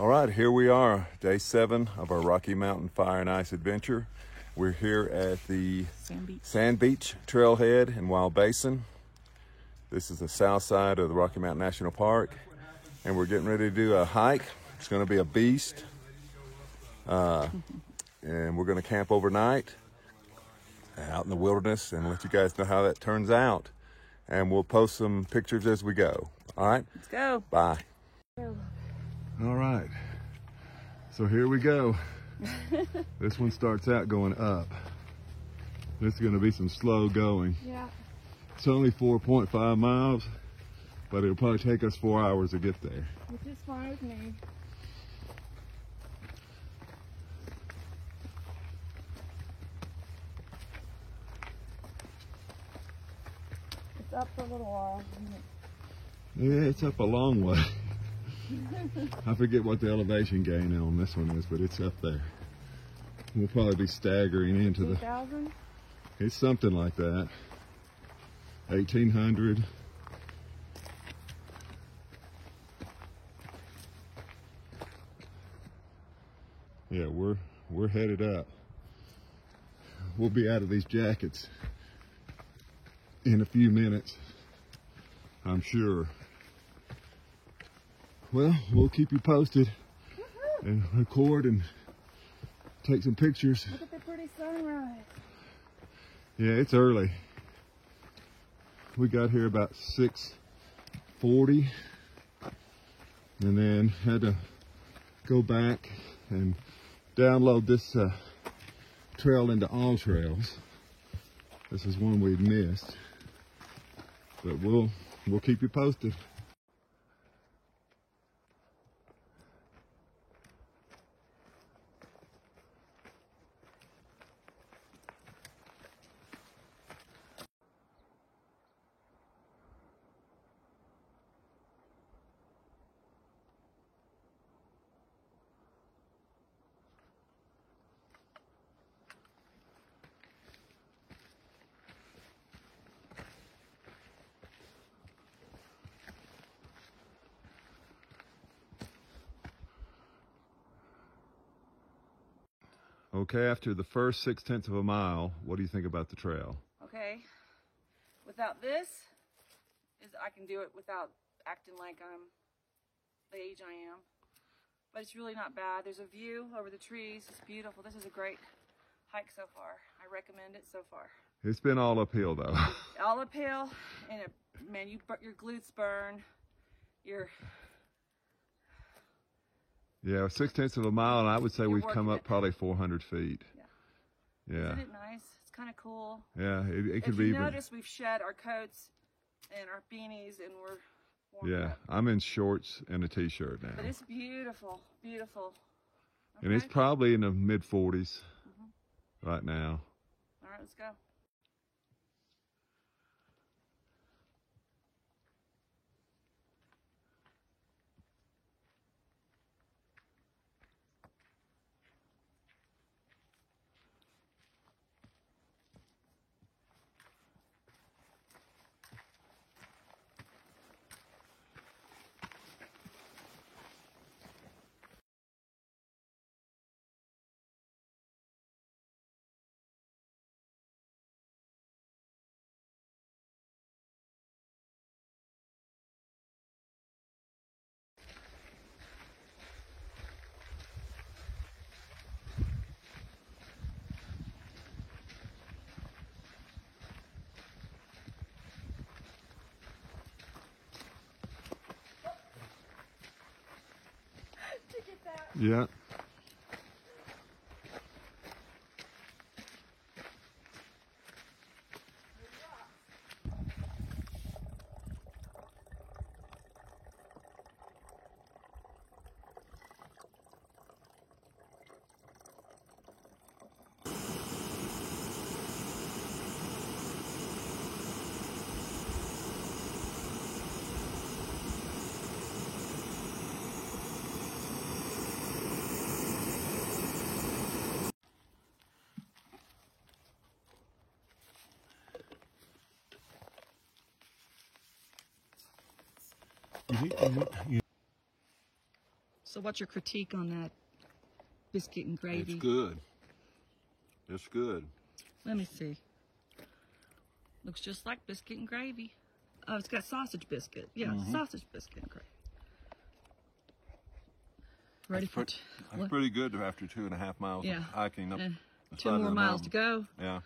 All right, here we are, day 7 of our Rocky Mountain Fire and Ice adventure. We're here at the Sand Beach Trailhead in Wild Basin. This is the south side of the Rocky Mountain National Park, and we're getting ready to do a hike. It's going to be a beast, and we're going to camp overnight out in the wilderness and let you guys know how that turns out. And we'll post some pictures as we go. All right? Let's go. Bye. All right, so here we go. This one starts out going up. This is going to be some slow going. Yeah. It's only 4.5 miles, but it'll probably take us 4 hours to get there. Which is fine with me. It's up for a little while. Yeah, it's up a long way. I forget what the elevation gain on this one is, but it's up there. We'll probably be staggering into the... 2,000? It's something like that. 1,800. Yeah, we're headed up. We'll be out of these jackets in a few minutes, I'm sure. Well, we'll keep you posted and record and take some pictures. Look at the pretty sunrise. Yeah, it's early. We got here about 6:40 and then had to go back and download this trail into All Trails. This is one we'd missed, but we'll keep you posted. Okay, after the first 6/10 of a mile, what do you think about the trail? Okay. Without this, I can do it without acting like I'm the age I am. But it's really not bad. There's a view over the trees. It's beautiful. This is a great hike so far. I recommend it so far. It's been all uphill though. All uphill, and man, your glutes burn. Yeah, 6/10 of a mile, and I would say we've come up it. probably 400 feet. Yeah. Yeah. Isn't it nice? It's kind of cool. Yeah, it could if be. You notice we've shed our coats and our beanies, and we're warmed Yeah, up. I'm in shorts and a t-shirt now. But it's beautiful, beautiful. Okay. And it's probably in the mid-40s right now. All right, let's go. Yeah. So what's your critique on that biscuit and gravy? It's good. It's good. Let me see. Looks just like biscuit and gravy. Oh, it's got sausage biscuit. Yeah, sausage biscuit and gravy. Ready for it? That's pretty good after 2.5 miles of hiking up the side 2 of more the miles mountain. to go.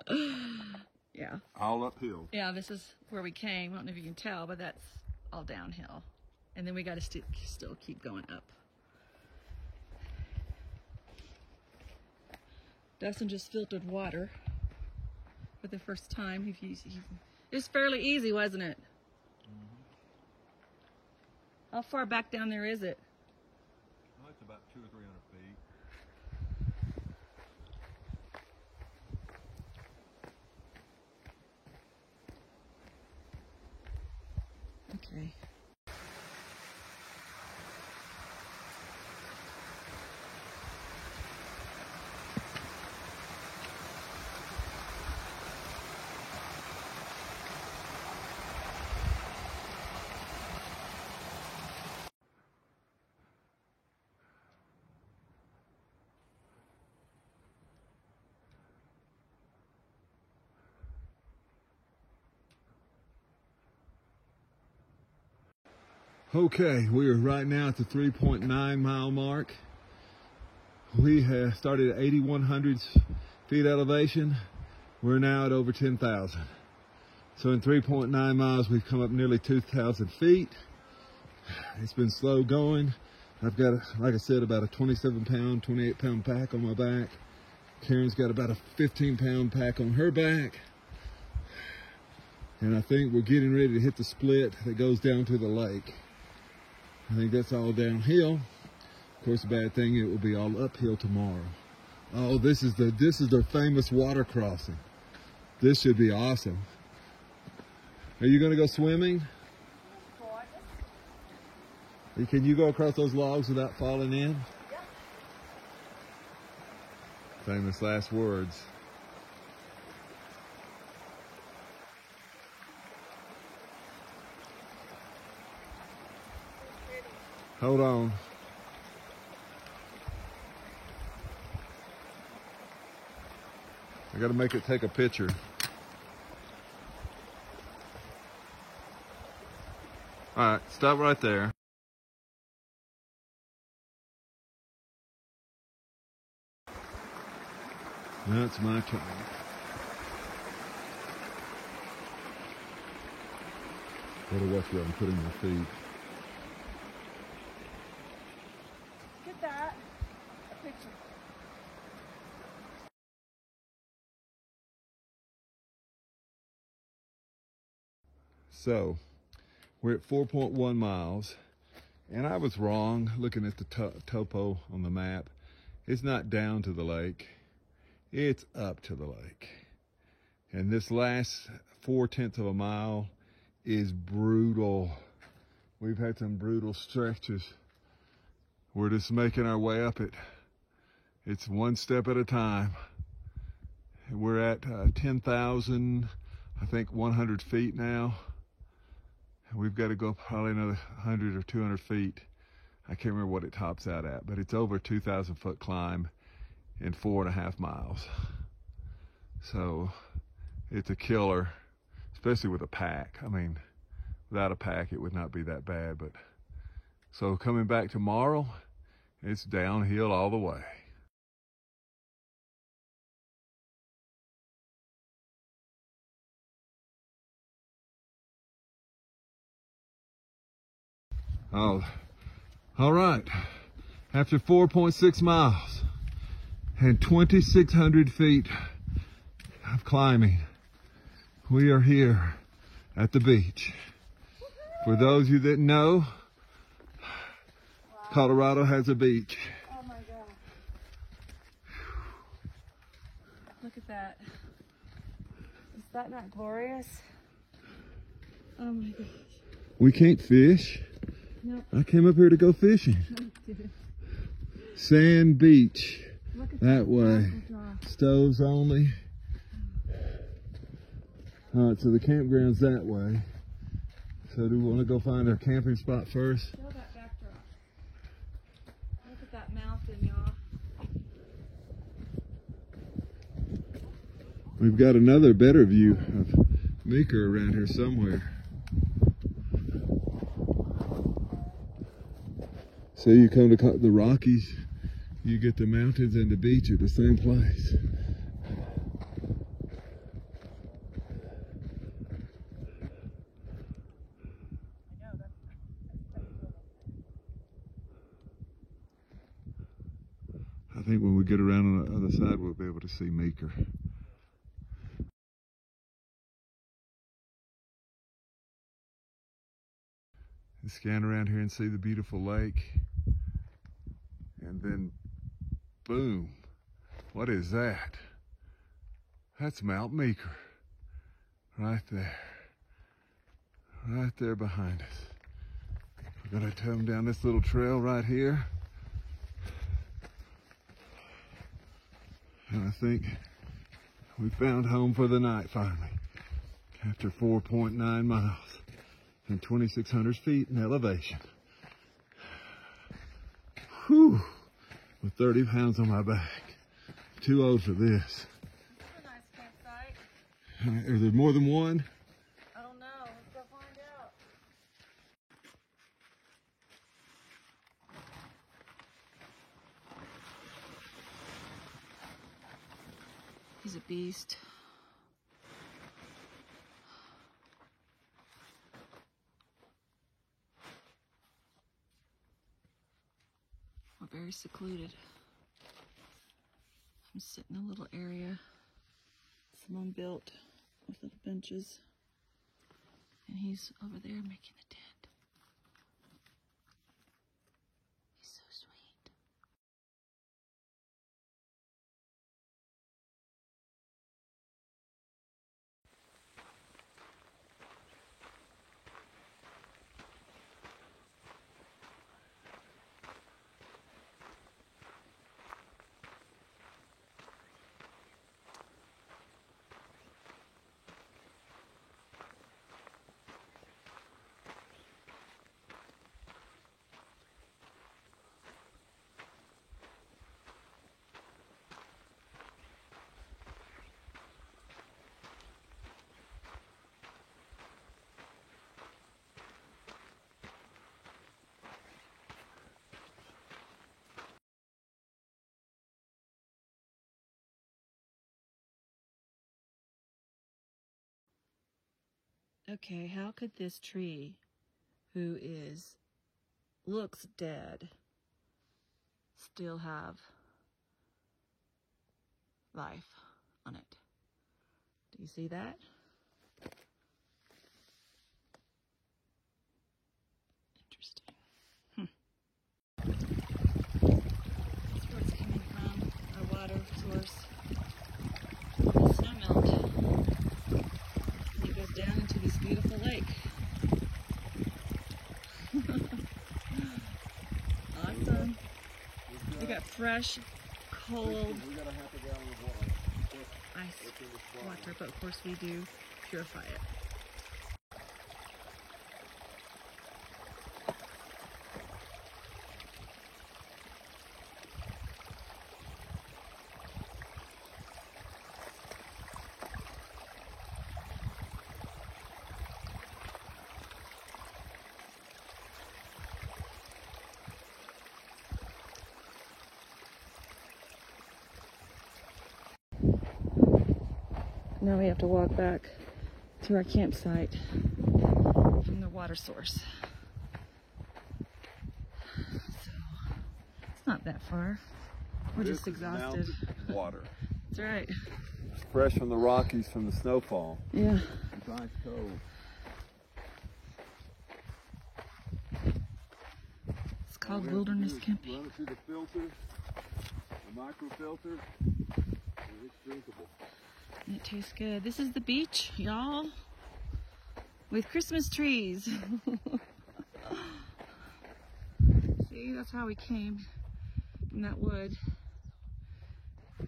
Yeah. Yeah. All uphill. Yeah, this is where we came. I don't know if you can tell, but that's all downhill. And then we got to still keep going up. Dustin just filtered water for the first time. It was fairly easy, wasn't it? How far back down there is it? Well, it's about 200 or 300 feet. Okay. Okay, we are right now at the 3.9 mile mark. We have started at 8,100 feet elevation. We're now at over 10,000. So in 3.9 miles, we've come up nearly 2,000 feet. It's been slow going. I've got, like I said, about a 27-pound, 28-pound pack on my back. Karen's got about a 15-pound pack on her back. And I think we're getting ready to hit the split that goes down to the lake. I think that's all downhill. Of course, the bad thing, it will be all uphill tomorrow. Oh, this is the famous water crossing. This should be awesome. Are you going to go swimming? Can you go across those logs without falling in? Yep. Famous last words. Hold on. I gotta make it take a picture. All right, stop right there. That's my turn. Gotta watch where I'm putting my feet. Get that. A picture. So, we're at 4.1 miles, and I was wrong looking at the topo on the map. It's not down to the lake, it's up to the lake. And this last 0.4 of a mile is brutal. We've had some brutal stretches. We're just making our way up it. It's one step at a time. We're at 10,000, I think 100 feet now. We've got to go probably another 100 or 200 feet. I can't remember what it tops out at, but it's over a 2,000 foot climb in 4.5 miles. So it's a killer, especially with a pack. I mean, without a pack, it would not be that bad, but so coming back tomorrow, it's downhill all the way. Oh, all right. After 4.6 miles and 2,600 feet of climbing, we are here at the beach. For those of you that know, Colorado has a beach. Oh my God. Look at that. Is that not glorious? Oh my gosh. We can't fish. Nope. I came up here to go fishing. Sand Beach. Look at that way. Stoves only. All right, so the campground's that way. So do we want to go find our camping spot first? Show that backdrop. Look at that mountain, y'all. We've got another better view of Meeker around here somewhere. So you come to the Rockies, you get the mountains and the beach at the same place. I think when we get around on the other side, we'll be able to see Meeker. And scan around here and see the beautiful lake. And then, boom, what is that? That's Mount Meeker, right there behind us. We're gonna come down this little trail right here. And I think we found home for the night finally, after 4.9 miles and 2,600 feet in elevation. Whew, with 30 pounds on my back. Too old for this. This is a nice campsite. Is there more than one? I don't know. Let's go find out. He's a beast. We're very secluded. I'm sitting in a little area someone built with little benches, and he's over there making the tent. He's so sweet. Okay, how could this tree, who looks dead, still have life on it? Do you see that? Interesting. That's where it's coming from, our water source. Snow melt. It goes down into this beautiful lake. Awesome. We got fresh, cold, ice water, but of course we do purify it. Now we have to walk back to our campsite from the water source. So it's not that far. We're just exhausted. Water. That's right. It's fresh from the Rockies from the snowfall. Yeah. It's ice cold. It's called wilderness camping. Run it through the filter, the microfilter, and it's drinkable. And it tastes good. This is the beach, y'all, with Christmas trees. See, that's how we came from that wood.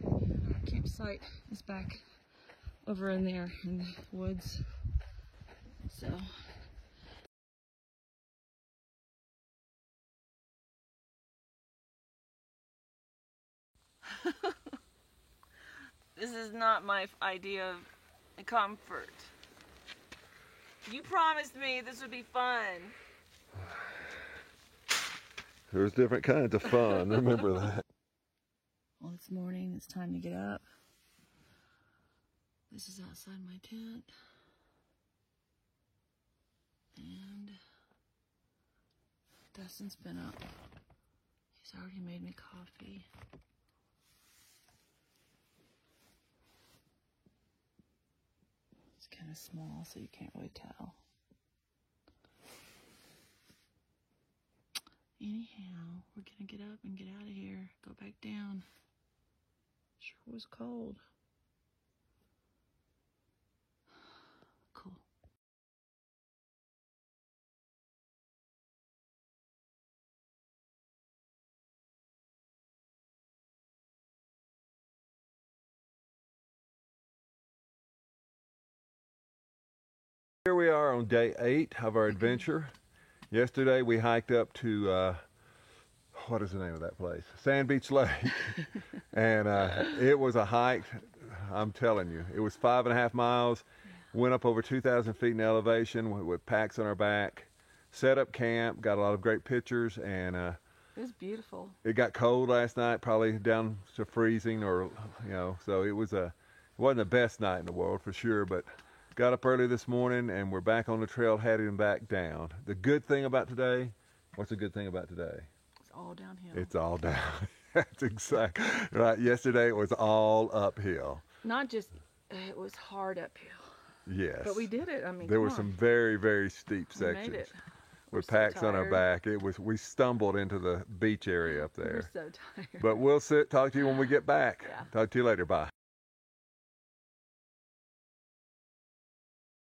And our campsite is back over in there in the woods. So This is not my idea of comfort. You promised me this would be fun. There's different kinds of fun, remember that. Well, it's morning, it's time to get up. This is outside my tent. And Dustin's been up. He's already made me coffee. It's kind of small, so you can't really tell. Anyhow, we're gonna get up and get out of here. Go back down. Sure was cold. Cool. Here we are on day 8 of our adventure. Yesterday we hiked up to, what is the name of that place? Sand Beach Lake. And it was a hike, I'm telling you. It was 5.5 miles. Went up over 2,000 feet in elevation with packs on our back. Set up camp, got a lot of great pictures, and it was beautiful. It got cold last night, probably down to freezing, or so it wasn't the best night in the world for sure, but got up early this morning and we're back on the trail heading back down. The good thing about today, what's the good thing about today? It's all downhill. It's all down. That's exactly right. Yesterday it was all uphill. Not just, it was hard uphill. Yes. But we did it. I mean, there were some very, very steep sections. We made it. With packs on our back. We stumbled into the beach area up there. We're so tired. But we'll talk to you when we get back. Yeah. Talk to you later. Bye.